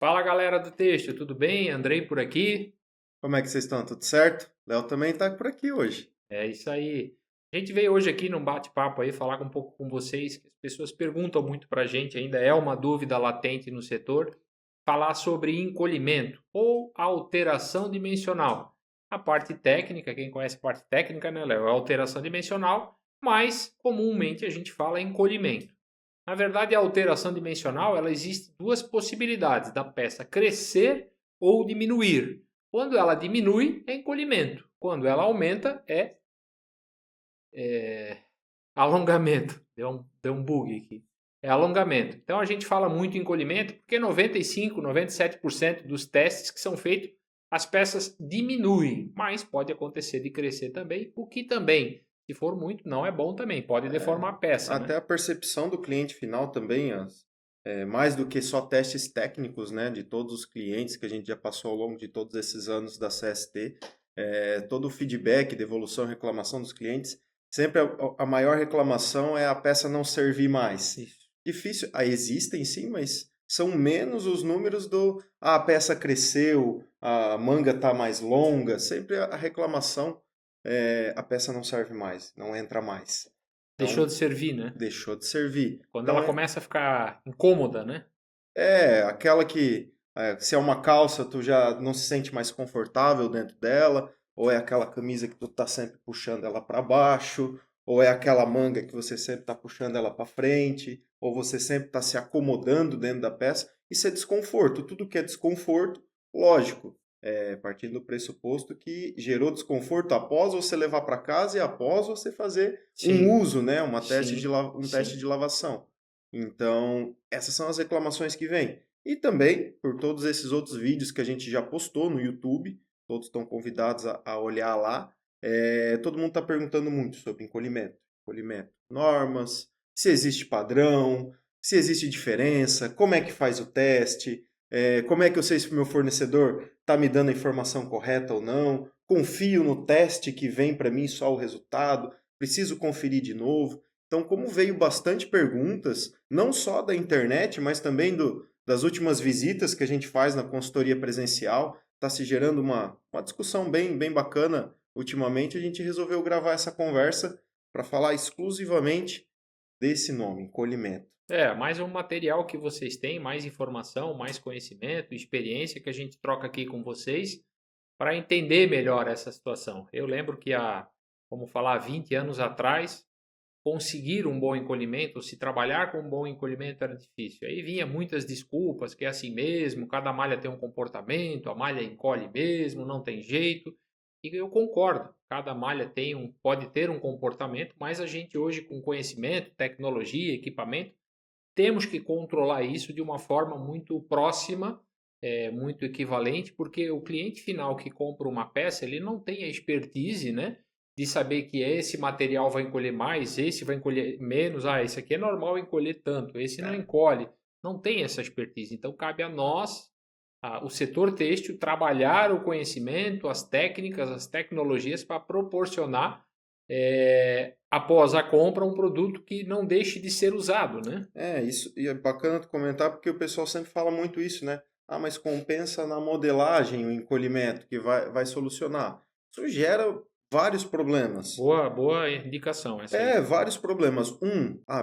Fala galera do texto, tudo bem? Andrei por aqui. Como é que vocês estão? Tudo certo? Léo também está por aqui hoje. É isso aí. A gente veio hoje aqui num bate-papo aí falar um pouco com vocês, que as pessoas perguntam muito pra gente, ainda é uma dúvida latente no setor, falar sobre encolhimento ou alteração dimensional. A parte técnica, quem conhece a parte técnica, né, Léo, é alteração dimensional, mas comumente a gente fala encolhimento. Na verdade, a alteração dimensional, ela existe duas possibilidades da peça crescer ou diminuir. Quando ela diminui, é encolhimento. Quando ela aumenta, é alongamento. Deu um bug aqui. É alongamento. Então a gente fala muito em encolhimento porque 95, 97% dos testes que são feitos, as peças diminuem, mas pode acontecer de crescer também, o que também, se for muito, não é bom também, pode deformar a peça, né? Até a percepção do cliente final também, mais do que só testes técnicos, né, de todos os clientes que a gente já passou ao longo de todos esses anos da CST, todo o feedback, devolução, reclamação dos clientes, sempre a maior reclamação é a peça não servir mais. Isso. Difícil, existem sim, mas são menos os números a peça cresceu, a manga está mais longa, sempre a reclamação a peça não serve mais, não entra mais. Deixou Então, de servir, né? deixou de servir. Quando Então, ela começa a ficar incômoda, né? aquela que, se é uma calça, tu já não se sente mais confortável dentro dela, ou é aquela camisa que tu tá sempre puxando ela para baixo, ou é aquela manga que você sempre tá puxando ela para frente, ou você sempre tá se acomodando dentro da peça. Isso é desconforto. Tudo que é desconforto, lógico, partindo do pressuposto que gerou desconforto após você levar para casa e após você fazer um Sim, uso, né? sim, Um teste sim. de lavação. Então, essas são as reclamações que vêm. E também, por todos esses outros vídeos que a gente já postou no YouTube, todos estão convidados a olhar lá, todo mundo está perguntando muito sobre encolhimento, normas, se existe padrão, se existe diferença, como é que faz o teste, como é que eu sei se o meu fornecedor está me dando a informação correta ou não, confio no teste que vem para mim só o resultado, preciso conferir de novo. Então, como veio bastante perguntas, não só da internet, mas também das últimas visitas que a gente faz na consultoria presencial, está se gerando uma discussão bem bacana. Ultimamente, a gente resolveu gravar essa conversa para falar exclusivamente desse nome, encolhimento. Mais um material que vocês têm, mais informação, mais conhecimento, experiência que a gente troca aqui com vocês para entender melhor essa situação. Eu lembro que vamos falar, 20 anos atrás, conseguir um bom encolhimento, ou se trabalhar com um bom encolhimento era difícil. Aí vinha muitas desculpas, que é assim mesmo, cada malha tem um comportamento, a malha encolhe mesmo, não tem jeito. E eu concordo, cada malha pode ter um comportamento, mas a gente hoje com conhecimento, tecnologia, equipamento, temos que controlar isso de uma forma muito próxima, muito equivalente, porque o cliente final que compra uma peça, ele não tem a expertise, né, de saber que esse material vai encolher mais, esse vai encolher menos, esse aqui é normal encolher tanto, esse não É, encolhe. Não tem essa expertise. Então cabe a nós, o setor têxtil, trabalhar o conhecimento, as técnicas, as tecnologias para proporcionar, após a compra, um produto que não deixe de ser usado, né? isso, e é bacana tu comentar porque o pessoal sempre fala muito isso, né? Ah, mas compensa na modelagem o encolhimento que vai solucionar. Isso gera vários problemas. Boa indicação essa aí. Vários problemas.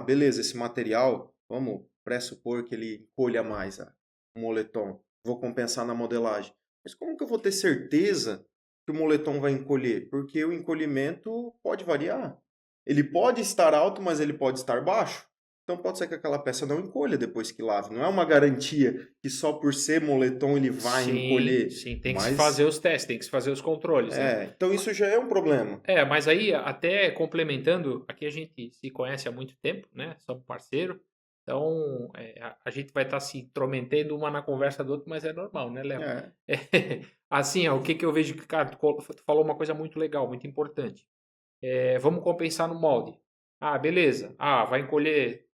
Beleza, esse material, vamos pressupor que ele encolha mais, o moletom. Vou compensar na modelagem. Mas como que eu vou ter certeza que o moletom vai encolher? Porque o encolhimento pode variar. Ele pode estar alto, mas ele pode estar baixo. Então pode ser que aquela peça não encolha depois que lave. Não é uma garantia que só por ser moletom ele vai Sim, encolher. sim, tem que se fazer Mas, os testes, tem que se fazer os controles, né? então isso já é um problema. Mas aí, até complementando, aqui a gente se conhece há muito tempo, né? Somos parceiro. Então, a gente vai estar se intrometendo uma na conversa do outro, mas é normal, né, Léo? É, Assim, o que eu vejo que, cara, tu falou uma coisa muito legal, muito importante. Vamos compensar no molde. Beleza. Vai encolher,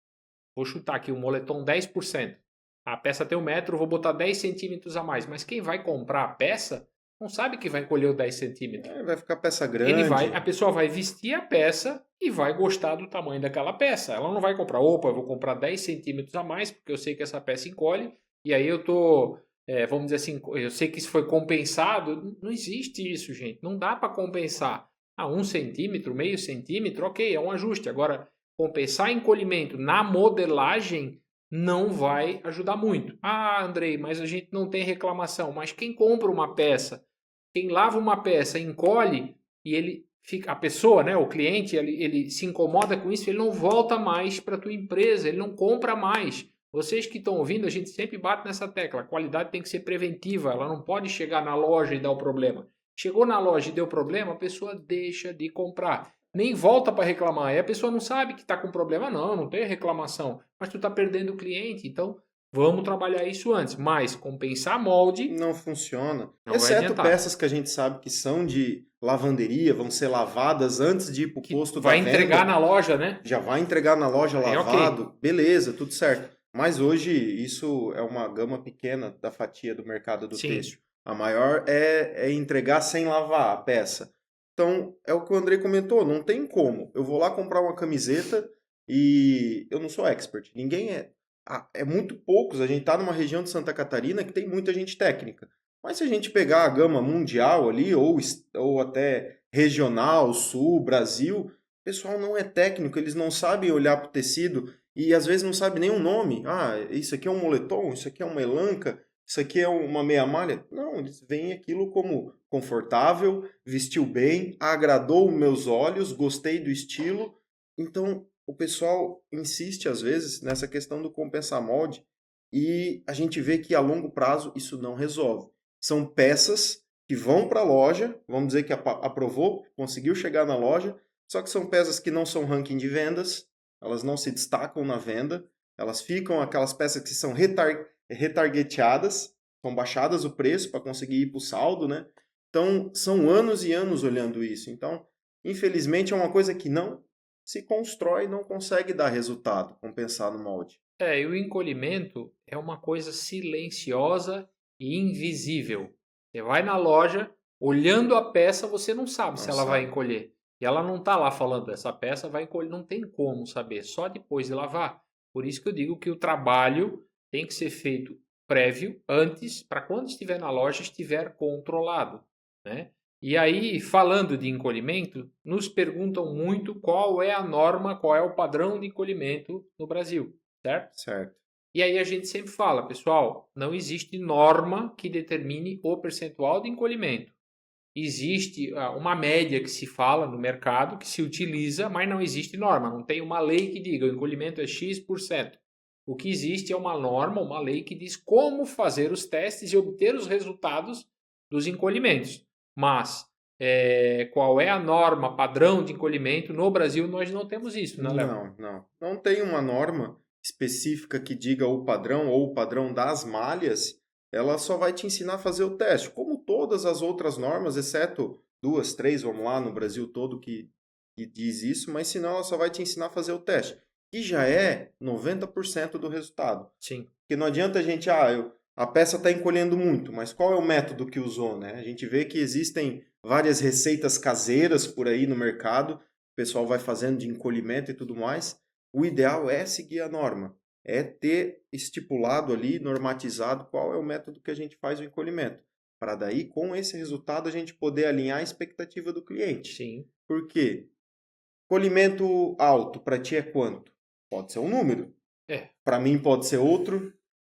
vou chutar aqui, o moletom 10%. A peça tem 1 metro, vou botar 10 centímetros a mais. Mas quem vai comprar a peça não sabe que vai encolher o 10 centímetros. vai ficar peça A grande. pessoa vai vestir a peça e vai gostar do tamanho daquela peça. Ela não vai comprar, eu vou comprar 10 centímetros a mais, porque eu sei que essa peça encolhe, e aí eu tô vamos dizer assim, eu sei que isso foi compensado. Não existe isso, gente. Não dá para compensar. 1 centímetro, meio centímetro, ok, é um ajuste. Agora, compensar encolhimento na modelagem não vai ajudar muito. Andrei, mas a gente não tem reclamação. Mas quem compra uma peça, quem lava uma peça, encolhe e ele fica, a pessoa, né, o cliente, ele se incomoda com isso, ele não volta mais para a tua empresa, ele não compra mais. Vocês que estão ouvindo, a gente sempre bate nessa tecla. A qualidade tem que ser preventiva, ela não pode chegar na loja e dar o problema. Chegou na loja e deu problema, a pessoa deixa de comprar. Nem volta para reclamar. E a pessoa não sabe que está com problema. Não tem reclamação. Mas tu está perdendo o cliente. Então, vamos trabalhar isso antes. Mas compensar molde não funciona. não vai Exceto adiantar. peças que a gente sabe que são de lavanderia, vão ser lavadas antes de ir para o posto da vai venda. entregar na loja, né? Já vai entregar na loja lavado. Ok. Beleza, tudo certo. Mas hoje isso é uma gama pequena da fatia do mercado do Sim. têxtil. A maior é entregar sem lavar a peça. Então, é o que o Andrei comentou, não tem como. Eu vou lá comprar uma camiseta e eu não sou expert. Ninguém é. É muito poucos. A gente está numa região de Santa Catarina que tem muita gente técnica. Mas se a gente pegar a gama mundial ali, ou até regional, sul, Brasil, o pessoal não é técnico, eles não sabem olhar para o tecido e às vezes não sabem nem o nome. Isso aqui é um moletom, isso aqui é uma elanca, isso aqui é uma meia malha. Não, eles veem aquilo como confortável, vestiu bem, agradou meus olhos, gostei do estilo. Então, o pessoal insiste às vezes nessa questão do compensar molde e a gente vê que a longo prazo isso não resolve. São peças que vão para a loja, vamos dizer que aprovou, conseguiu chegar na loja, só que são peças que não são ranking de vendas, elas não se destacam na venda, elas ficam aquelas peças que são retargeteadas, são baixadas o preço para conseguir ir para o saldo, né? Então, são anos e anos olhando isso. Então, infelizmente, é uma coisa que não se constrói, não consegue dar resultado, compensar no molde. E o encolhimento é uma coisa silenciosa e invisível. Você vai na loja, olhando a peça, você não sabe se ela vai encolher. E ela não está lá falando, essa peça vai encolher. Não tem como saber, só depois de lavar. Por isso que eu digo que o trabalho tem que ser feito prévio, antes, para quando estiver na loja, estiver controlado, né? E aí, falando de encolhimento, nos perguntam muito qual é a norma, qual é o padrão de encolhimento no Brasil, certo? Certo. E aí a gente sempre fala, pessoal, não existe norma que determine o percentual de encolhimento. Existe uma média que se fala no mercado, que se utiliza, mas não existe norma. Não tem uma lei que diga o encolhimento é X%. O que existe é uma norma, uma lei que diz como fazer os testes e obter os resultados dos encolhimentos. Mas qual é a norma padrão de encolhimento no Brasil? Nós não temos isso, né, Léo? Não tem uma norma específica que diga o padrão ou o padrão das malhas. Ela só vai te ensinar a fazer o teste, como todas as outras normas, exceto 2, 3, vamos lá, no Brasil todo que diz isso, mas senão ela só vai te ensinar a fazer o teste, que já é 90% do resultado. Sim. Porque não adianta a gente, a peça está encolhendo muito, mas qual é o método que usou, né? A gente vê que existem várias receitas caseiras por aí no mercado, o pessoal vai fazendo de encolhimento e tudo mais. O ideal é seguir a norma, é ter estipulado ali, normatizado qual é o método que a gente faz o encolhimento. Para daí, com esse resultado, a gente poder alinhar a expectativa do cliente. Sim. Por quê? Encolhimento alto, para ti é quanto? Pode ser um número. Para mim pode ser outro.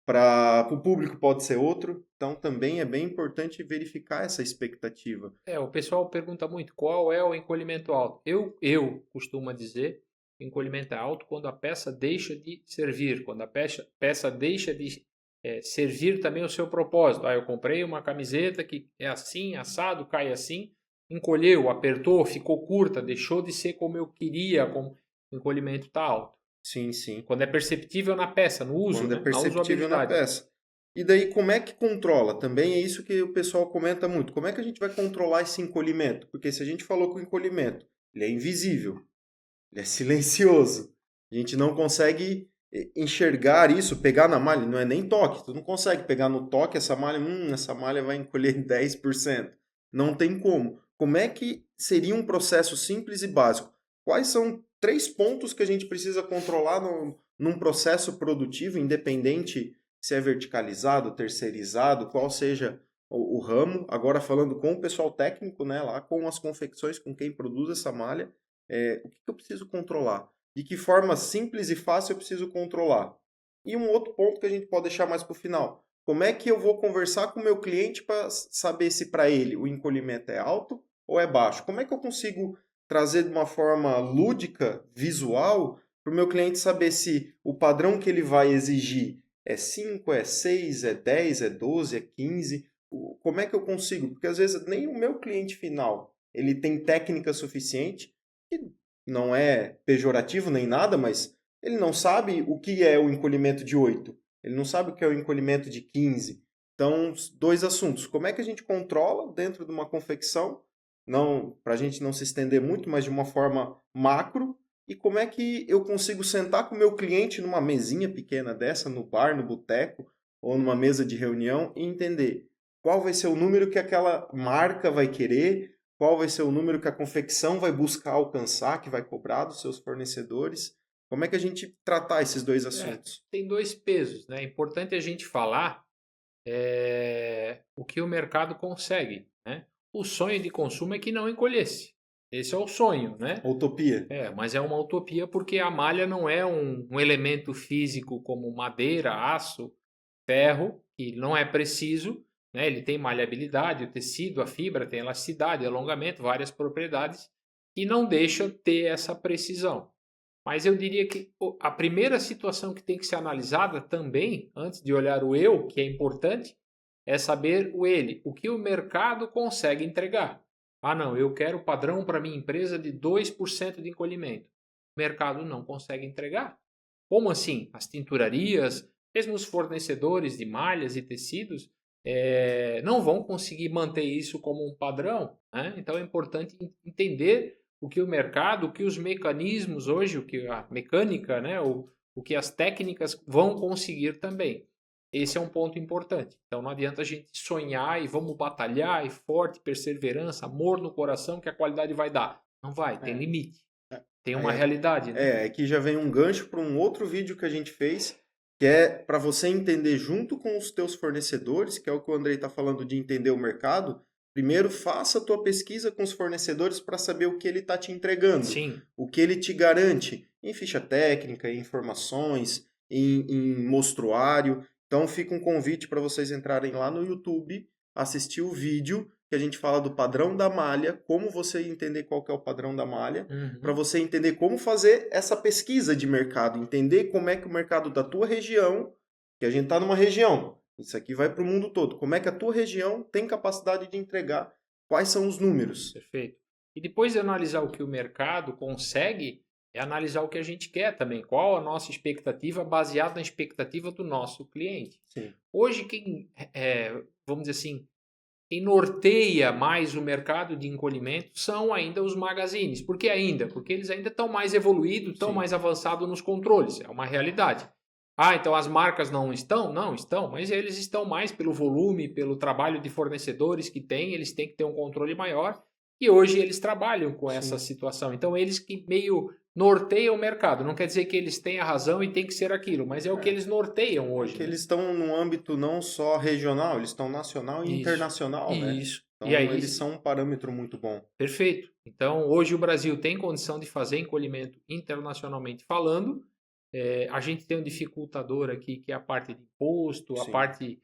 Para o público pode ser outro. Então, também é bem importante verificar essa expectativa. O pessoal pergunta muito qual é o encolhimento alto. Eu costumo dizer que o encolhimento é alto quando a peça deixa de servir, quando a peça deixa de servir também o seu propósito. Eu comprei uma camiseta que é assim, assado, cai assim, encolheu, apertou, ficou curta, deixou de ser como eu queria, como o encolhimento está alto. Sim, sim. Quando é perceptível na peça, no uso, quando né? é perceptível na peça. E daí, como é que controla? Também é isso que o pessoal comenta muito. Como é que a gente vai controlar esse encolhimento? Porque se a gente falou que o encolhimento ele é invisível, ele é silencioso, a gente não consegue enxergar isso, pegar na malha, não é nem toque. Tu não consegue pegar no toque essa malha vai encolher 10%. Não tem como. Como é que seria um processo simples e básico? Quais são 3 pontos que a gente precisa controlar num processo produtivo, independente se é verticalizado, terceirizado, qual seja o ramo. Agora falando com o pessoal técnico, né, lá com as confecções, com quem produz essa malha, o que eu preciso controlar? De que forma simples e fácil eu preciso controlar? E um outro ponto que a gente pode deixar mais para o final. Como é que eu vou conversar com o meu cliente para saber se para ele o encolhimento é alto ou é baixo? Como é que eu consigo trazer de uma forma lúdica, visual, para o meu cliente saber se o padrão que ele vai exigir é 5, é 6, é 10, é 12, é 15? Como é que eu consigo? Porque às vezes nem o meu cliente final ele tem técnica suficiente, que não é pejorativo nem nada, mas ele não sabe o que é o encolhimento de 8. Ele não sabe o que é o encolhimento de 15. Então, dois assuntos. Como é que a gente controla dentro de uma confecção, não para a gente não se estender muito, mas de uma forma macro, e como é que eu consigo sentar com o meu cliente numa mesinha pequena dessa, no bar, no boteco, ou numa mesa de reunião, e entender qual vai ser o número que aquela marca vai querer, qual vai ser o número que a confecção vai buscar alcançar, que vai cobrar dos seus fornecedores. Como é que a gente tratar esses dois assuntos? Tem dois pesos, né? É importante a gente falar o que o mercado consegue, né? O sonho de consumo é que não encolhesse. Esse é o sonho, né? Utopia. Mas é uma utopia porque a malha não é um elemento físico como madeira, aço, ferro, que não é preciso, né? Ele tem maleabilidade, o tecido, a fibra tem elasticidade, alongamento, várias propriedades que não deixam ter essa precisão. Mas eu diria que a primeira situação que tem que ser analisada também, antes de olhar o eu, que é importante, é saber o ele, o que o mercado consegue entregar. Ah, não, eu quero padrão para minha empresa de 2% de encolhimento. O mercado não consegue entregar. Como assim? As tinturarias, mesmo os fornecedores de malhas e tecidos, não vão conseguir manter isso como um padrão, né? Então é importante entender o que o mercado, o que os mecanismos hoje, o que a mecânica, né, o que as técnicas vão conseguir também. Esse é um ponto importante. Então não adianta a gente sonhar e vamos batalhar e forte, perseverança, amor no coração que a qualidade vai dar. Não vai, tem limite. Tem uma realidade, né? Aqui já vem um gancho para um outro vídeo que a gente fez, que é para você entender junto com os teus fornecedores, que é o que o Andrei está falando de entender o mercado. Primeiro, faça a tua pesquisa com os fornecedores para saber o que ele está te entregando, Sim. o que ele te garante em ficha técnica, em informações, em mostruário. Então, fica um convite para vocês entrarem lá no YouTube, assistir o vídeo que a gente fala do padrão da malha, como você entender qual que é o padrão da malha, para você entender como fazer essa pesquisa de mercado, entender como é que o mercado da tua região, que a gente está numa região, isso aqui vai para o mundo todo, como é que a tua região tem capacidade de entregar, quais são os números. Perfeito. E depois de analisar o que o mercado consegue, é analisar o que a gente quer também. Qual a nossa expectativa baseada na expectativa do nosso cliente. Sim. Hoje, vamos dizer assim, quem norteia mais o mercado de encolhimento são ainda os magazines. Por que ainda? Porque eles ainda estão mais evoluídos, estão mais avançados nos controles. É uma realidade. Ah, então as marcas não estão? Não, estão, mas eles estão mais pelo volume, pelo trabalho de fornecedores que têm, eles têm que ter um controle maior. E hoje eles trabalham com essa situação. Então eles que meio norteiam o mercado. Não quer dizer que eles têm a razão e tem que ser aquilo, mas é o que eles norteiam hoje. Porque eles estão num âmbito não só regional, eles estão nacional e internacional, né? Isso. Então E aí, eles são um parâmetro muito bom. Perfeito. Então hoje o Brasil tem condição de fazer encolhimento internacionalmente falando. A gente tem um dificultador aqui que é a parte de imposto, a parte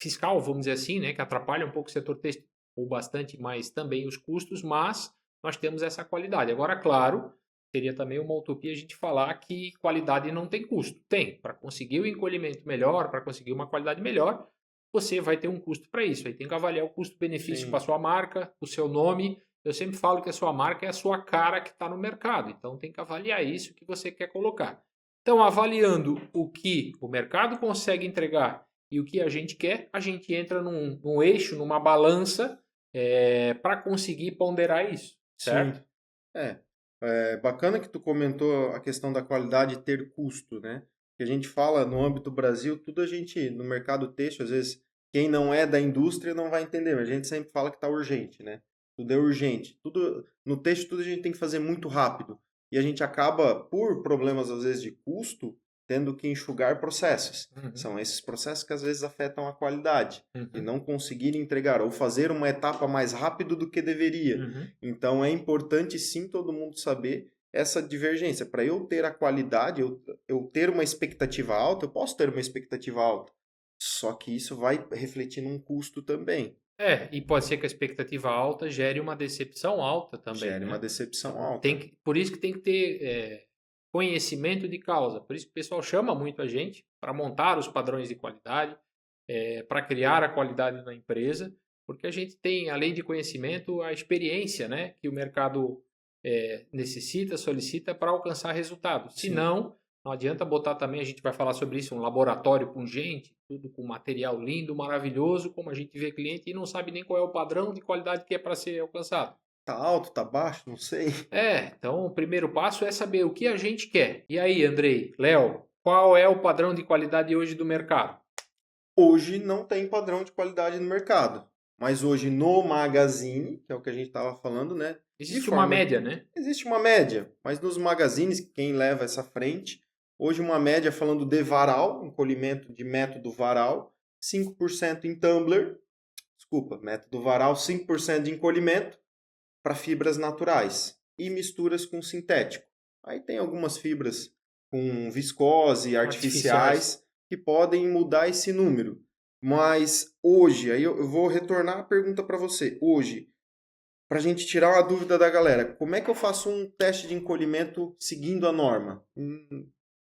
fiscal, vamos dizer assim, né, que atrapalha um pouco o setor têxtil, ou bastante mais também os custos, mas nós temos essa qualidade. Agora, claro, seria também uma utopia a gente falar que qualidade não tem custo. Tem. Para conseguir o encolhimento melhor, para conseguir uma qualidade melhor, você vai ter um custo para isso. Aí tem que avaliar o custo-benefício para a sua marca, o seu nome. Eu sempre falo que a sua marca é a sua cara que está no mercado. Então tem que avaliar isso que você quer colocar. Então, avaliando o que o mercado consegue entregar e o que a gente quer, a gente entra num eixo, numa balança, para conseguir ponderar isso, certo? Sim. É bacana que tu comentou a questão da qualidade ter custo, né? Que a gente fala no âmbito do Brasil, tudo a gente, no mercado têxtil, às vezes, quem não é da indústria não vai entender, mas a gente sempre fala que está urgente, né? Tudo é urgente. Tudo, no têxtil, tudo a gente tem que fazer muito rápido. E a gente acaba, por problemas, às vezes, de custo, tendo que enxugar processos. Uhum. São esses processos que às vezes afetam a qualidade e Uhum. não conseguir entregar ou fazer uma etapa mais rápido do que deveria. Uhum. Então é importante sim todo mundo saber essa divergência. Para eu ter a qualidade, eu ter uma expectativa alta, eu posso ter uma expectativa alta. Só que isso vai refletir num custo também. E pode ser que a expectativa alta gere uma decepção alta também, Gere uma né? decepção Então, alta. por isso que tem que ter conhecimento de causa. Por isso que o pessoal chama muito a gente para montar os padrões de qualidade, para criar a qualidade na empresa, porque a gente tem, além de conhecimento, a experiência, né, que o mercado necessita, solicita para alcançar resultados. Se Sim. não adianta botar também, a gente vai falar sobre isso, um laboratório com gente, tudo com material lindo, maravilhoso, como a gente vê cliente e não sabe nem qual é o padrão de qualidade que é para ser alcançado. Tá alto, tá baixo, não sei. Então o primeiro passo é saber o que a gente quer. E aí, Andrei, Léo, qual é o padrão de qualidade hoje do mercado? Hoje não tem padrão de qualidade no mercado. Mas hoje no Magazine, que é o que a gente estava falando, né? Existe uma média, né? Existe uma média, mas nos magazines, quem leva essa frente, hoje uma média falando de varal, encolhimento de método varal, 5% em tumbler, método varal, 5% de encolhimento para fibras naturais e misturas com sintético. Aí tem algumas fibras com viscose, artificiais, que podem mudar esse número. Mas hoje, aí eu vou retornar a pergunta para você. Hoje, para a gente tirar uma dúvida da galera, como é que eu faço um teste de encolhimento seguindo a norma?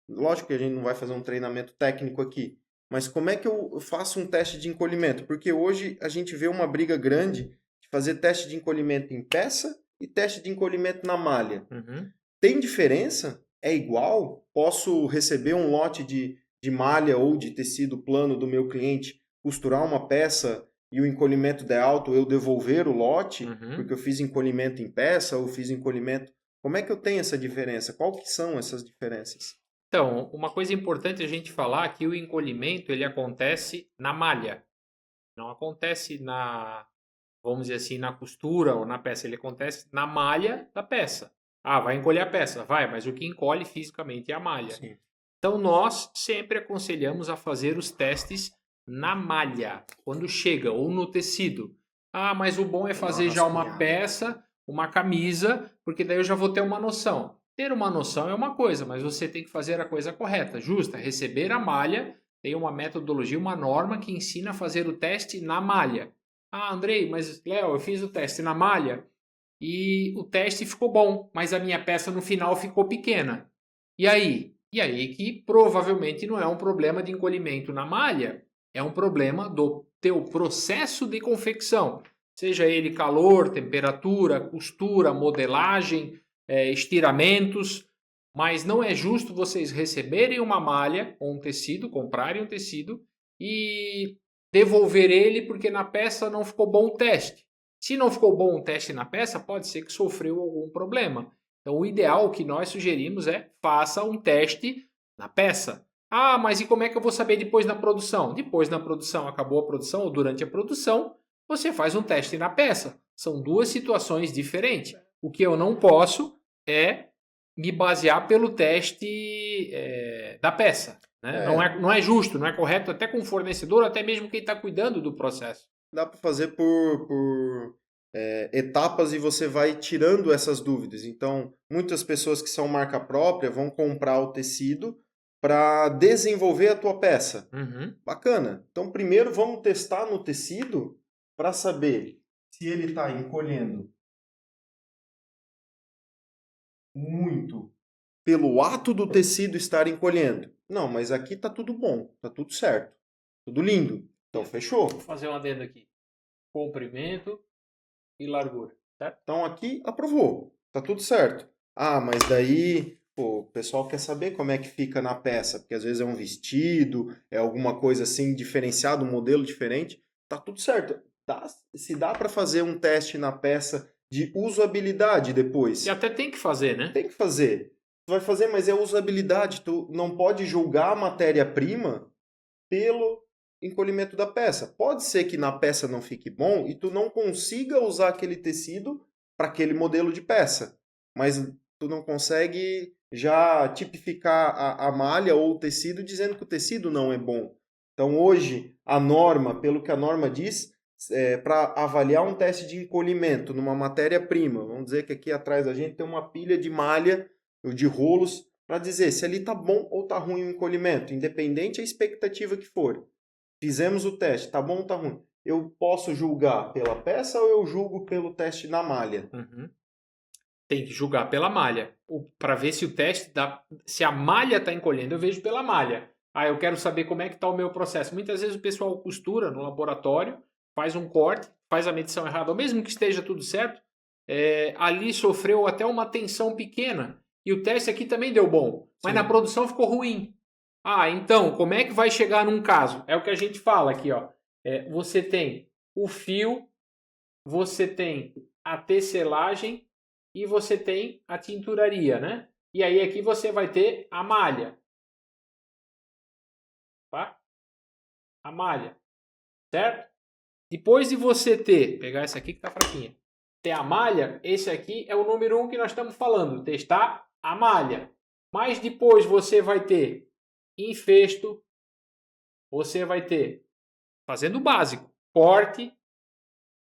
Lógico que a gente não vai fazer um treinamento técnico aqui, mas como é que eu faço um teste de encolhimento? Porque hoje a gente vê uma briga grande de fazer teste de encolhimento em peça e teste de encolhimento na malha. Uhum. Tem diferença? É igual? Posso receber um lote de malha ou de tecido plano do meu cliente, costurar uma peça e o encolhimento der alto, eu devolver o lote, porque eu fiz encolhimento em peça ou fiz encolhimento... Como é que eu tenho essa diferença? Qual que são essas diferenças? Então, uma coisa importante a gente falar é que o encolhimento ele acontece na malha. Não acontece vamos dizer assim, na costura ou na peça. Ele acontece na malha da peça. Ah, vai encolher a peça? Vai, mas o que encolhe fisicamente é a malha. Sim. Então, nós sempre aconselhamos a fazer os testes na malha, quando chega, ou no tecido. Ah, mas o bom é fazer já uma peça, uma camisa, porque daí eu já vou ter uma noção. Ter uma noção é uma coisa, mas você tem que fazer a coisa correta, justa. Receber a malha, tem uma metodologia, uma norma que ensina a fazer o teste na malha. Ah, Andrei, mas Léo, eu fiz o teste na malha e o teste ficou bom, mas a minha peça no final ficou pequena. E aí? E aí que provavelmente não é um problema de encolhimento na malha, é um problema do teu processo de confecção. Seja ele calor, temperatura, costura, modelagem, estiramentos. Mas não é justo vocês receberem uma malha ou um tecido, comprarem um tecido e devolver ele porque na peça não ficou bom o teste. Se não ficou bom o teste na peça, pode ser que sofreu algum problema. Então, o ideal que nós sugerimos é faça um teste na peça. Ah, mas e como é que eu vou saber depois na produção? Depois na produção, acabou a produção ou durante a produção, você faz um teste na peça. São duas situações diferentes. O que eu não posso é me basear pelo teste da peça. Né? Não é justo, não é correto, até com o fornecedor, até mesmo quem está cuidando do processo. Dá para fazer por etapas e você vai tirando essas dúvidas. Então, muitas pessoas que são marca própria vão comprar o tecido para desenvolver a tua peça. Uhum. Bacana. Então, primeiro vamos testar no tecido para saber se ele está encolhendo muito pelo ato do tecido estar encolhendo. Não, mas aqui está tudo bom, está tudo certo, tudo lindo. Então, fechou. Vou fazer um adendo aqui. Comprimento e largura, certo? Então aqui aprovou, tá tudo certo. Ah, mas daí, pô, o pessoal quer saber como é que fica na peça, porque às vezes é um vestido, é alguma coisa assim diferenciada, um modelo diferente. Tá tudo certo. Se dá para fazer um teste na peça de usabilidade depois. E até tem que fazer, né? Tem que fazer. Tu vai fazer, mas é usabilidade. Tu não pode julgar a matéria-prima pelo encolhimento da peça. Pode ser que na peça não fique bom e tu não consiga usar aquele tecido para aquele modelo de peça, mas tu não consegue já tipificar a malha ou o tecido dizendo que o tecido não é bom. Então, hoje, a norma, pelo que a norma diz, para avaliar um teste de encolhimento numa matéria-prima, vamos dizer que aqui atrás da gente tem uma pilha de malha, ou de rolos, para dizer se ali está bom ou está ruim o encolhimento, independente da expectativa que for. Fizemos o teste, está bom ou está ruim? Eu posso julgar pela peça ou eu julgo pelo teste na malha? Uhum. Tem que julgar pela malha. Para ver se o teste se a malha está encolhendo, eu vejo pela malha. Ah, eu quero saber como é que está o meu processo. Muitas vezes o pessoal costura no laboratório, faz um corte, faz a medição errada, ou mesmo que esteja tudo certo, ali sofreu até uma tensão pequena. E o teste aqui também deu bom, mas Sim. na produção ficou ruim. Ah, então, como é que vai chegar num caso? É o que a gente fala aqui, ó. Você tem o fio, você tem a tecelagem e você tem a tinturaria, né? E aí aqui você vai ter a malha. Tá? A malha, certo? Depois de você pegar essa aqui que tá fraquinha, ter a malha, esse aqui é o número 1 que nós estamos falando, testar a malha. Mas depois você vai ter infesto, você vai ter, fazendo o básico, corte,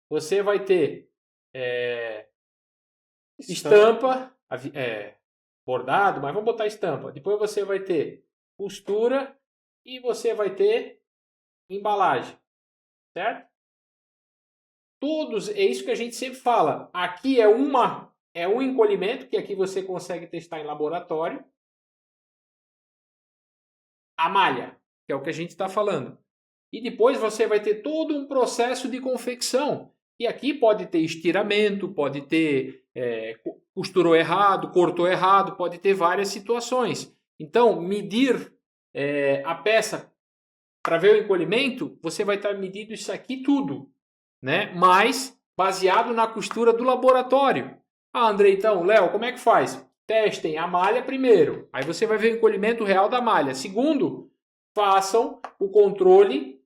você vai ter estampa, bordado, mas vamos botar estampa. Depois você vai ter costura e você vai ter embalagem, certo? Todos, é isso que a gente sempre fala. Aqui é um encolhimento que aqui você consegue testar em laboratório. A malha, que é o que a gente está falando. E depois você vai ter todo um processo de confecção. E aqui pode ter estiramento, pode ter costurou errado, cortou errado, pode ter várias situações. Então, medir a peça para ver o encolhimento, você vai estar medindo isso aqui tudo, né? Mas baseado na costura do laboratório. Ah, André, então, Léo, como é que faz? Testem a malha primeiro. Aí você vai ver o encolhimento real da malha. Segundo, façam o controle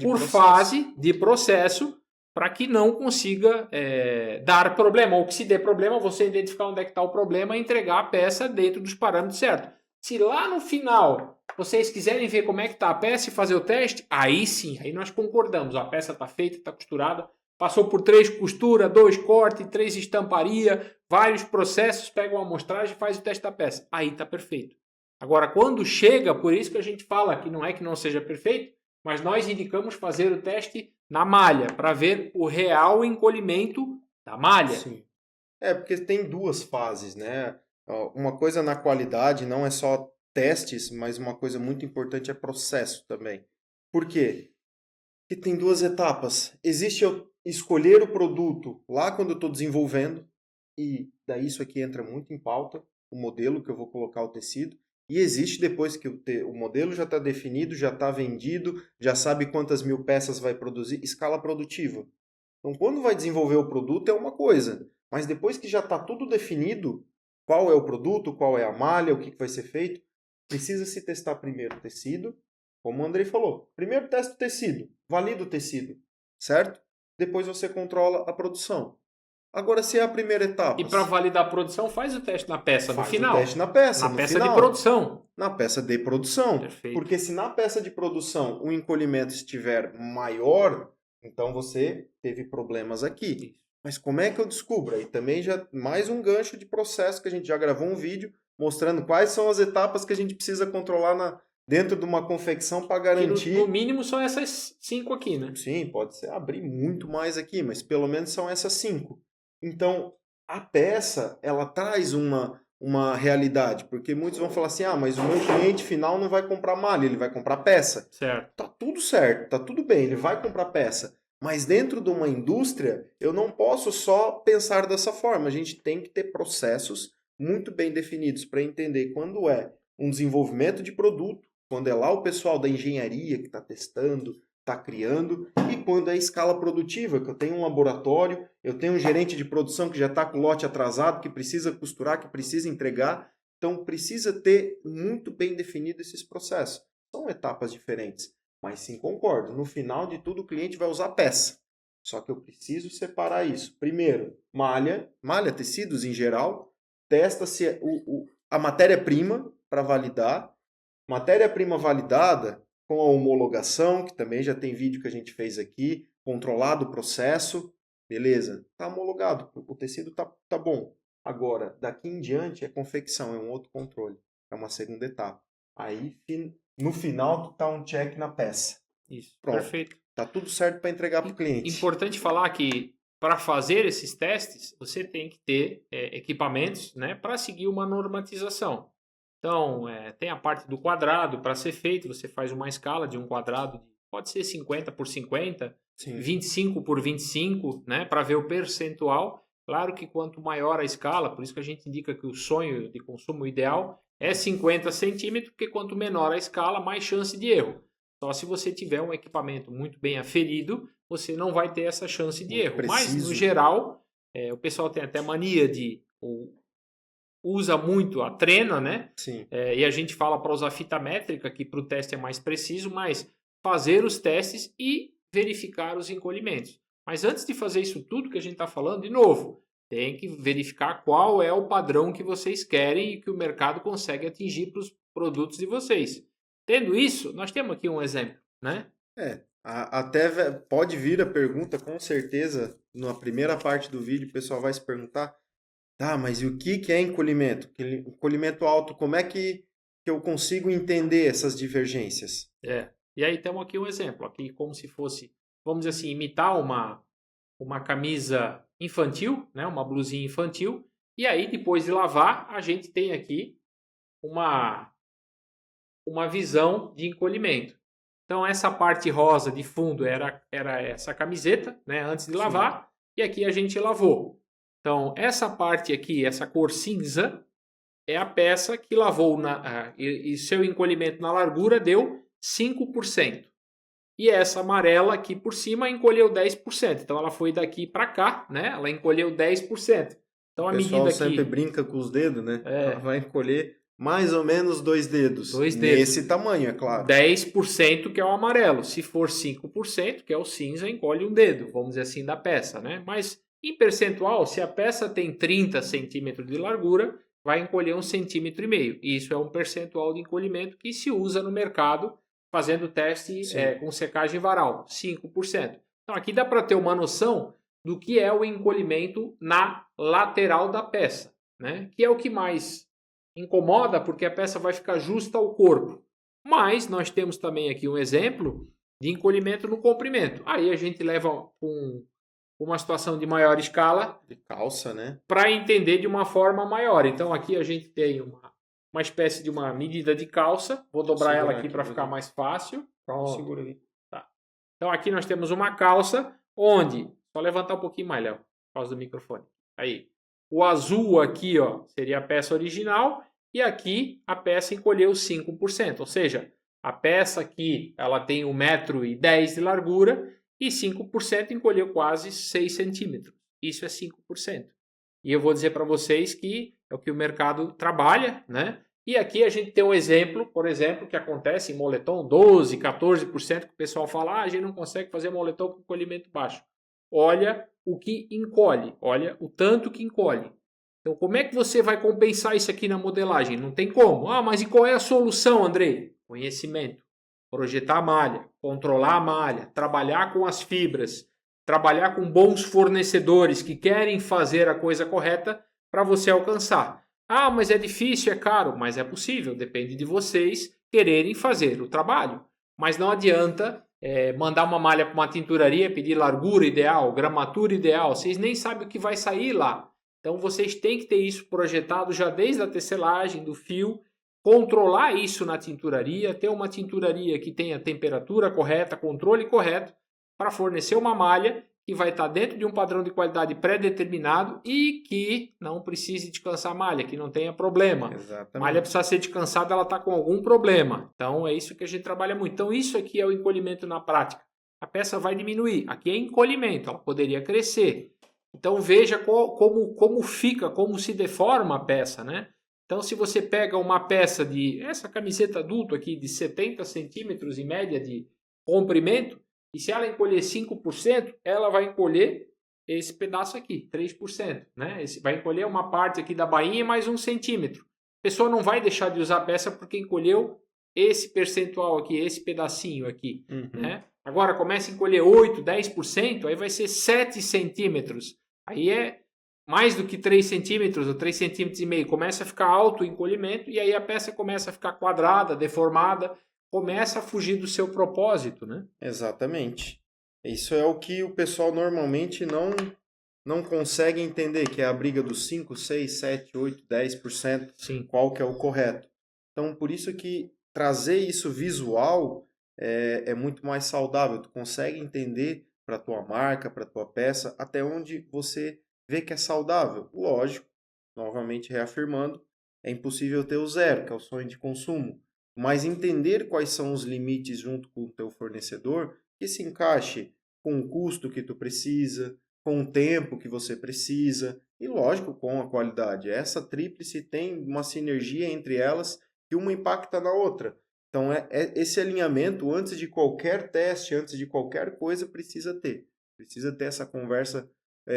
por fase de processo para que não consiga dar problema. Ou que se der problema, você identificar onde é que está o problema e entregar a peça dentro dos parâmetros certos. Se lá no final vocês quiserem ver como é que está a peça e fazer o teste, aí sim, aí nós concordamos. A peça está feita, está costurada, passou por 3 costura, 2 corte, 3 estamparia, vários processos, pega uma amostragem e faz o teste da peça. Aí está perfeito. Agora, quando chega, por isso que a gente fala que não é que não seja perfeito, mas nós indicamos fazer o teste na malha, para ver o real encolhimento da malha. Sim. Porque tem duas fases, né? Uma coisa na qualidade não é só testes, mas uma coisa muito importante é processo também. Por quê? Porque tem duas etapas. Existe eu escolher o produto lá quando eu estou desenvolvendo, e daí isso aqui entra muito em pauta, o modelo que eu vou colocar o tecido. E existe depois que o modelo já está definido, já está vendido, já sabe quantas mil peças vai produzir, escala produtiva. Então, quando vai desenvolver o produto é uma coisa, mas depois que já está tudo definido, qual é o produto, qual é a malha, o que vai ser feito, precisa se testar primeiro o tecido, como o Andrei falou. Primeiro testa o tecido, valida o tecido, certo? Depois você controla a produção. Agora, se é a primeira etapa... E para validar a produção, faz o teste na peça no final. Faz o teste na peça, na peça de produção. Na peça de produção. Perfeito. Porque se na peça de produção o encolhimento estiver maior, então você teve problemas aqui. Mas como é que eu descubro? Aí também já mais um gancho de processo que a gente já gravou um vídeo mostrando quais são as etapas que a gente precisa controlar dentro de uma confecção para garantir... No mínimo são essas 5 aqui, né? Sim, pode ser abrir muito mais aqui, mas pelo menos são essas 5. Então, a peça, ela traz uma realidade, porque muitos vão falar assim, mas o meu cliente final não vai comprar malha, ele vai comprar peça. Certo. Tá tudo certo, tá tudo bem, ele vai comprar peça. Mas dentro de uma indústria, eu não posso só pensar dessa forma. A gente tem que ter processos muito bem definidos para entender quando é um desenvolvimento de produto, quando é lá o pessoal da engenharia que está testando, está criando, e quando é a escala produtiva, que eu tenho um laboratório, eu tenho um gerente de produção que já está com o lote atrasado, que precisa costurar, que precisa entregar. Então, precisa ter muito bem definido esses processos. São etapas diferentes. Mas sim, concordo. No final de tudo, o cliente vai usar peça. Só que eu preciso separar isso. Primeiro, malha, tecidos em geral. Testa se a matéria-prima para validar. Matéria-prima validada com a homologação, que também já tem vídeo que a gente fez aqui, controlado o processo, beleza, está homologado, o tecido tá bom. Agora, daqui em diante é confecção, é um outro controle, é uma segunda etapa. Aí, no final, tu tá um check na peça. Isso, pronto. Perfeito. Tá tudo certo para entregar para o cliente. Importante falar que para fazer esses testes, você tem que ter equipamentos, né, para seguir uma normatização. Então, tem a parte do quadrado para ser feito, você faz uma escala de um quadrado, pode ser 50 por 50, Sim. 25 por 25, né, para ver o percentual. Claro que quanto maior a escala, por isso que a gente indica que o sonho de consumo ideal é 50 centímetros, porque quanto menor a escala, mais chance de erro. Só se você tiver um equipamento muito bem aferido, você não vai ter essa chance de erro. Preciso. Mas, no geral, o pessoal tem até mania de... usa muito a trena, né? Sim. E a gente fala para usar fita métrica, que para o teste é mais preciso, mas fazer os testes e verificar os encolhimentos. Mas antes de fazer isso tudo que a gente está falando, de novo, tem que verificar qual é o padrão que vocês querem e que o mercado consegue atingir para os produtos de vocês. Tendo isso, nós temos aqui um exemplo, né? Até pode vir a pergunta, com certeza, na primeira parte do vídeo o pessoal vai se perguntar, tá, mas e o que é encolhimento? Encolhimento alto, como é que eu consigo entender essas divergências? E aí temos aqui um exemplo, aqui como se fosse, vamos dizer assim, imitar uma camisa infantil, né, uma blusinha infantil, e aí depois de lavar, a gente tem aqui uma visão de encolhimento. Então essa parte rosa de fundo era essa camiseta, né, antes de lavar, sim, e aqui a gente lavou. Então essa parte aqui, essa cor cinza, é a peça que lavou e seu encolhimento na largura deu 5%. E essa amarela aqui por cima encolheu 10%. Então ela foi daqui para cá, né? Ela encolheu 10%. Então, o pessoal sempre brinca com os dedos, né? Ela vai encolher mais ou menos 2 dedos. 2 dedos. Nesse tamanho, é claro. 10% que é o amarelo. Se for 5%, que é o cinza, encolhe um dedo, vamos dizer assim, da peça, né? Mas em percentual, se a peça tem 30 centímetros de largura, vai encolher 1,5 centímetro. Isso é um percentual de encolhimento que se usa no mercado fazendo teste com secagem varal, 5%. Então aqui dá para ter uma noção do que é o encolhimento na lateral da peça, né? Que é o que mais incomoda, porque a peça vai ficar justa ao corpo. Mas nós temos também aqui um exemplo de encolhimento no comprimento. Aí a gente leva uma situação de maior escala, de calça, né, para entender de uma forma maior. Então aqui a gente tem uma espécie de uma medida de calça. Vou dobrar ela aqui para ficar mais fácil. Pronto. Segura aí. Tá. Então aqui nós temos uma calça onde... Só levantar um pouquinho mais, Léo, por causa do microfone. Aí. O azul aqui, ó, seria a peça original. E aqui a peça encolheu 5%. Ou seja, a peça aqui ela tem 1,10 m de largura e 5% encolheu quase 6 centímetros. Isso é 5%. E eu vou dizer para vocês que é o que o mercado trabalha, né? E aqui a gente tem um exemplo, por exemplo, que acontece em moletom, 12%, 14%, que o pessoal fala, a gente não consegue fazer moletom com encolhimento baixo. Olha o que encolhe, olha o tanto que encolhe. Então, como é que você vai compensar isso aqui na modelagem? Não tem como. Mas e qual é a solução, Andrei? Conhecimento. Projetar a malha, controlar a malha, trabalhar com as fibras, trabalhar com bons fornecedores que querem fazer a coisa correta para você alcançar. Mas é difícil, é caro, mas é possível, depende de vocês quererem fazer o trabalho. Mas não adianta mandar uma malha para uma tinturaria, pedir largura ideal, gramatura ideal, vocês nem sabem o que vai sair lá. Então vocês têm que ter isso projetado já desde a tecelagem do fio, controlar isso na tinturaria, ter uma tinturaria que tenha temperatura correta, controle correto, para fornecer uma malha que vai estar dentro de um padrão de qualidade pré-determinado e que não precise descansar a malha, que não tenha problema. Exatamente. A malha precisa ser descansada, ela está com algum problema. Então é isso que a gente trabalha muito. Então isso aqui é o encolhimento na prática. A peça vai diminuir. Aqui é encolhimento, ela poderia crescer. Então veja como fica, como se deforma a peça, né? Então se você pega uma peça essa camiseta adulto aqui de 70 centímetros em média de comprimento, e se ela encolher 5%, ela vai encolher esse pedaço aqui, 3%. Né? Vai encolher uma parte aqui da bainha mais 1 centímetro. pessoa não vai deixar de usar a peça porque encolheu esse percentual aqui, esse pedacinho aqui, né? Agora começa a encolher 8, 10%, aí vai ser 7 centímetros. Aí é mais do que 3 centímetros ou 3 centímetros e meio. Começa a ficar alto o encolhimento e aí a peça começa a ficar quadrada, deformada, começa a fugir do seu propósito, né? Exatamente. Isso é o que o pessoal normalmente não consegue entender, que é a briga dos 5, 6, 7, 8, 10%, Sim. qual que é o correto. Então, por isso que trazer isso visual é muito mais saudável. Tu consegue entender para tua marca, para tua peça, até onde você vê que é saudável. Lógico, novamente reafirmando, é impossível ter o zero, que é o sonho de consumo. Mas entender quais são os limites junto com o teu fornecedor, que se encaixe com o custo que tu precisa, com o tempo que você precisa e, lógico, com a qualidade. Essa tríplice tem uma sinergia entre elas que uma impacta na outra. Então, esse alinhamento, antes de qualquer teste, antes de qualquer coisa, precisa ter. Precisa ter essa conversa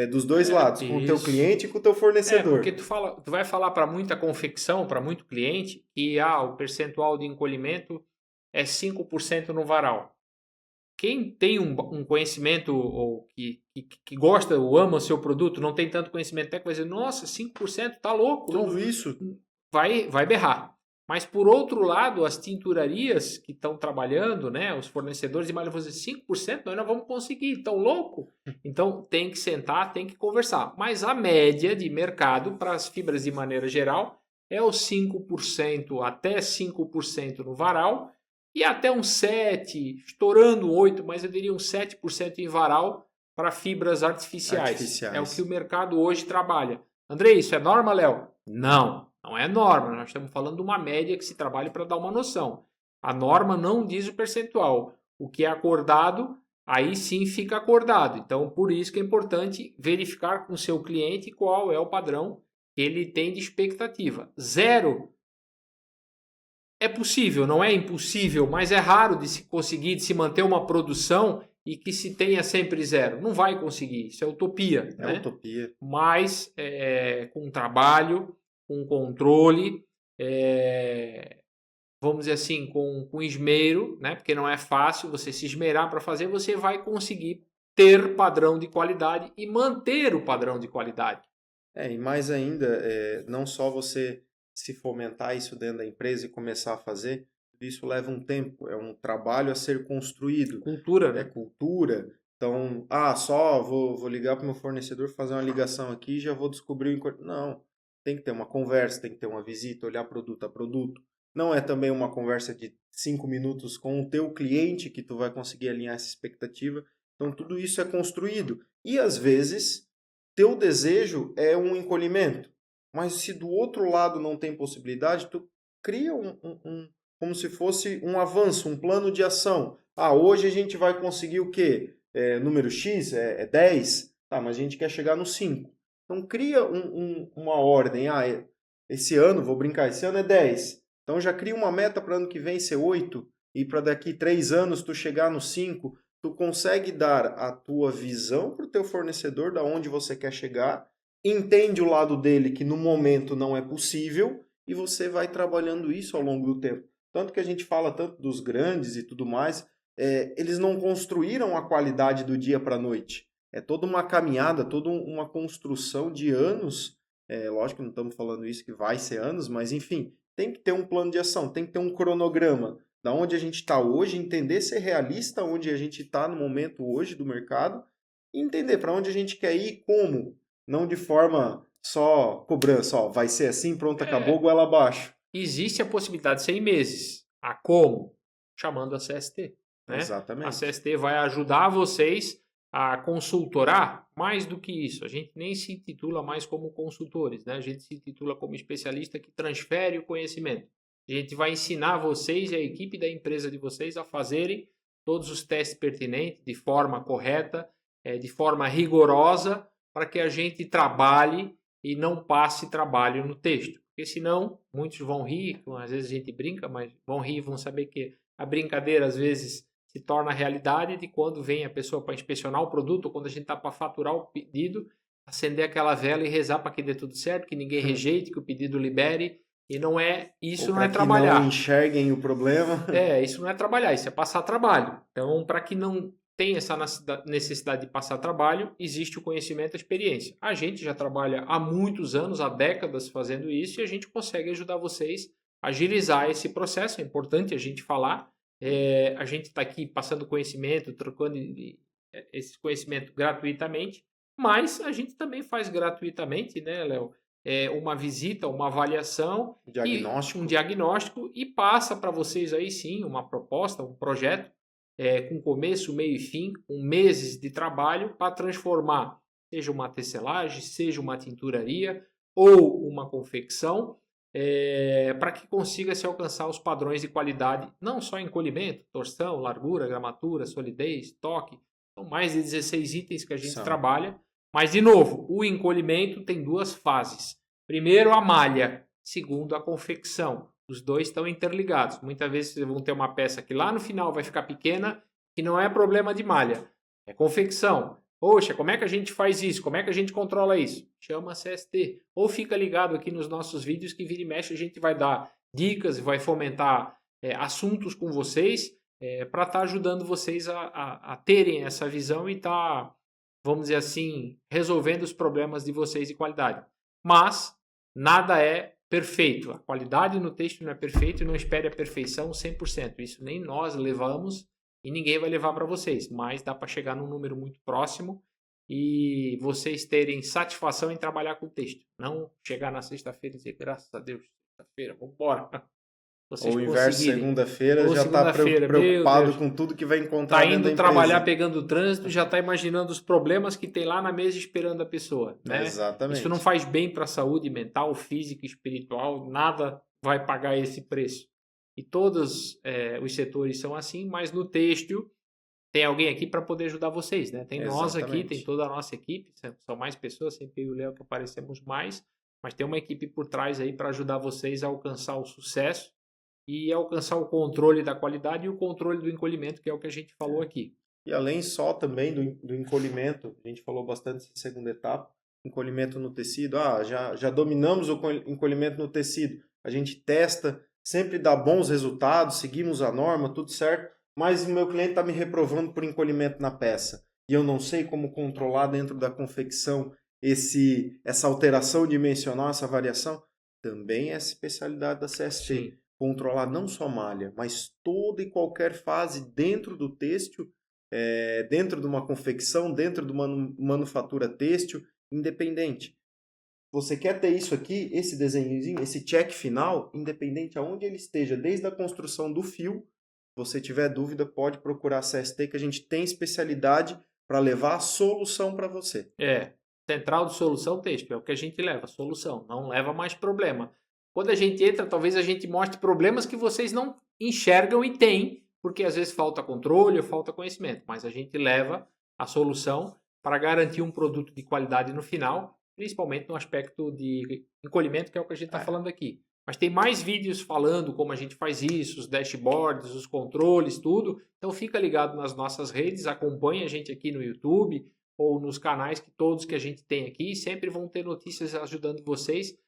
dos dois lados, com o teu cliente e com o teu fornecedor. Porque tu vai falar para muita confecção, para muito cliente, que o percentual de encolhimento é 5% no varal. Quem tem um conhecimento ou que gosta ou ama o seu produto, não tem tanto conhecimento técnico, vai dizer, nossa, 5% tá louco. Tudo não, isso vai berrar. Mas, por outro lado, as tinturarias que estão trabalhando, né, os fornecedores de malha vão dizer 5% nós não vamos conseguir, tão louco. Então, tem que sentar, tem que conversar. Mas a média de mercado para as fibras de maneira geral é os 5% até 5% no varal e até uns 7%, estourando 8%, mas eu diria uns 7% em varal para fibras artificiais. É o que o mercado hoje trabalha. Andrei, isso é norma, Léo? Não é norma. Nós estamos falando de uma média que se trabalha para dar uma noção. A norma não diz o percentual. O que é acordado, aí sim fica acordado. Então, por isso que é importante verificar com o seu cliente qual é o padrão que ele tem de expectativa. 0 é possível, não é impossível, mas é raro de se conseguir, de se manter uma produção e que se tenha sempre 0. Não vai conseguir, isso é utopia. É utopia. Mas com trabalho, com controle, vamos dizer assim, com esmero, né? Porque não é fácil você se esmerar para fazer, você vai conseguir ter padrão de qualidade e manter o padrão de qualidade. E mais ainda, não só você se fomentar isso dentro da empresa e começar a fazer, isso leva um tempo, é um trabalho a ser construído. Cultura, né? É cultura. Então, só vou ligar para o meu fornecedor, fazer uma ligação aqui e já vou descobrir o... Não, tem que ter uma conversa, tem que ter uma visita, olhar produto a produto. Não é também uma conversa de 5 minutos com o teu cliente que tu vai conseguir alinhar essa expectativa. Então, tudo isso é construído. E, às vezes, teu desejo é um encolhimento. Mas se do outro lado não tem possibilidade, tu cria como se fosse um avanço, um plano de ação. Hoje a gente vai conseguir o quê? Número X é 10, mas a gente quer chegar no 5. Então cria uma ordem. Esse ano, vou brincar, esse ano é 10. Então já cria uma meta para ano que vem ser 8 e para daqui 3 anos tu chegar no 5. Tu consegue dar a tua visão para o teu fornecedor da onde você quer chegar, entende o lado dele que no momento não é possível e você vai trabalhando isso ao longo do tempo. Tanto que a gente fala tanto dos grandes e tudo mais, eles não construíram a qualidade do dia para a noite. É toda uma caminhada, toda uma construção de anos. Lógico que não estamos falando isso que vai ser anos, mas enfim, tem que ter um plano de ação, tem que ter um cronograma. Da onde a gente está hoje, entender ser realista onde a gente está no momento hoje do mercado e entender para onde a gente quer ir e como. Não de forma só cobrança, vai ser assim, pronto, acabou, goela abaixo. Existe a possibilidade de ser em meses. Como? Chamando a CST. Né? Exatamente. A CST vai ajudar vocês a consultorar. Mais do que isso, a gente nem se intitula mais como consultores, né? A gente se intitula como especialista que transfere o conhecimento. A gente vai ensinar vocês e a equipe da empresa de vocês a fazerem todos os testes pertinentes de forma correta, de forma rigorosa, para que a gente trabalhe e não passe trabalho no texto. Porque senão, muitos vão rir, às vezes a gente brinca, mas vão rir e vão saber que a brincadeira às vezes se torna realidade de quando vem a pessoa para inspecionar o produto, ou quando a gente está para faturar o pedido, acender aquela vela e rezar para que dê tudo certo, que ninguém rejeite, que o pedido libere E não é isso, Ou não para é que trabalhar. não enxerguem o problema. Isso não é trabalhar, isso é passar trabalho. Então, para que não tenha essa necessidade de passar trabalho, existe o conhecimento e a experiência. A gente já trabalha há muitos anos, há décadas fazendo isso, e a gente consegue ajudar vocês a agilizar esse processo. É importante a gente falar. A gente está aqui passando conhecimento, trocando esse conhecimento gratuitamente, mas a gente também faz gratuitamente, né, Léo? Uma visita, uma avaliação e um diagnóstico e passa para vocês aí sim uma proposta, um projeto com começo, meio e fim, com meses de trabalho para transformar, seja uma tecelagem, seja uma tinturaria ou uma confecção, para que consiga se alcançar os padrões de qualidade, não só encolhimento, torção, largura, gramatura, solidez, toque. São mais de 16 itens que a gente trabalha. Mas, de novo, o encolhimento tem duas fases. Primeiro, a malha. Segundo, a confecção. Os dois estão interligados. Muitas vezes vocês vão ter uma peça que lá no final vai ficar pequena, que não é problema de malha. É confecção. Poxa, como é que a gente faz isso? Como é que a gente controla isso? Chama CST. Ou fica ligado aqui nos nossos vídeos que vira e mexe a gente vai dar dicas, vai fomentar assuntos com vocês para estar ajudando vocês a terem essa visão e estar, vamos dizer assim, resolvendo os problemas de vocês de qualidade. Mas nada é perfeito. A qualidade no texto não é perfeita e não espere a perfeição 100%. Isso nem nós levamos e ninguém vai levar para vocês. Mas dá para chegar num número muito próximo e vocês terem satisfação em trabalhar com o texto. Não chegar na sexta-feira e dizer, graças a Deus, sexta-feira, vamos embora. Ou o inverso, segunda-feira, já está preocupado com tudo que vai encontrar dentro da empresa. Está indo trabalhar pegando o trânsito, já está imaginando os problemas que tem lá na mesa esperando a pessoa. Né? Exatamente. Isso não faz bem para a saúde mental, física, espiritual, nada vai pagar esse preço. E todos os setores são assim, mas no têxtil tem alguém aqui para poder ajudar vocês. Né? Tem nós aqui, tem toda a nossa equipe, são mais pessoas, sempre eu e o Léo que aparecemos mais, mas tem uma equipe por trás aí para ajudar vocês a alcançar o sucesso e alcançar o controle da qualidade e o controle do encolhimento, que é o que a gente falou aqui. E além só também do encolhimento, a gente falou bastante dessa segunda etapa, encolhimento no tecido. Já dominamos o encolhimento no tecido. A gente testa, sempre dá bons resultados, seguimos a norma, tudo certo, mas o meu cliente está me reprovando por encolhimento na peça. E eu não sei como controlar dentro da confecção essa alteração dimensional, essa variação. Também é especialidade da CST. Sim. Controlar não só malha, mas toda e qualquer fase dentro do têxtil, dentro de uma confecção, dentro de uma manufatura têxtil, independente. Você quer ter isso aqui, esse desenhozinho, esse check final, independente aonde ele esteja, desde a construção do fio, se você tiver dúvida, pode procurar a CST, que a gente tem especialidade para levar a solução para você. Central de solução têxtil, é o que a gente leva, solução, não leva mais problema. Quando a gente entra, talvez a gente mostre problemas que vocês não enxergam e têm, porque às vezes falta controle ou falta conhecimento, mas a gente leva a solução para garantir um produto de qualidade no final, principalmente no aspecto de encolhimento, que é o que a gente está falando aqui. Mas tem mais vídeos falando como a gente faz isso, os dashboards, os controles, tudo. Então fica ligado nas nossas redes, acompanha a gente aqui no YouTube ou nos canais que todos que a gente tem aqui, sempre vão ter notícias ajudando vocês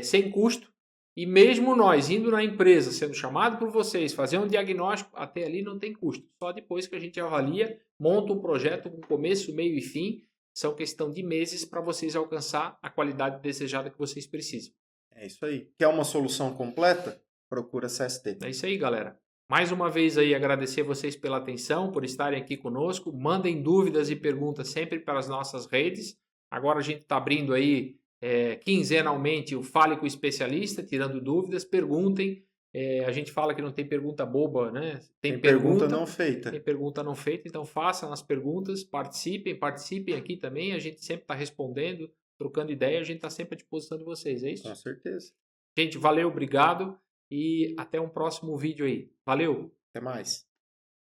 sem custo. E mesmo nós indo na empresa, sendo chamado por vocês, fazer um diagnóstico, até ali não tem custo. Só depois que a gente avalia, monta um projeto com começo, meio e fim. São questão de meses para vocês alcançar a qualidade desejada que vocês precisam. É isso aí. Quer uma solução completa? Procura CST. É isso aí, galera. Mais uma vez aí agradecer vocês pela atenção, por estarem aqui conosco. Mandem dúvidas e perguntas sempre para as nossas redes. Agora a gente está abrindo aí quinzenalmente o Fale com o Especialista, tirando dúvidas, perguntem. A gente fala que não tem pergunta boba, né? Tem pergunta não feita. Tem pergunta não feita, então façam as perguntas, participem aqui também. A gente sempre está respondendo, trocando ideia, a gente está sempre à disposição de vocês, é isso? Com certeza. Gente, valeu, obrigado e até um próximo vídeo aí. Valeu! Até mais.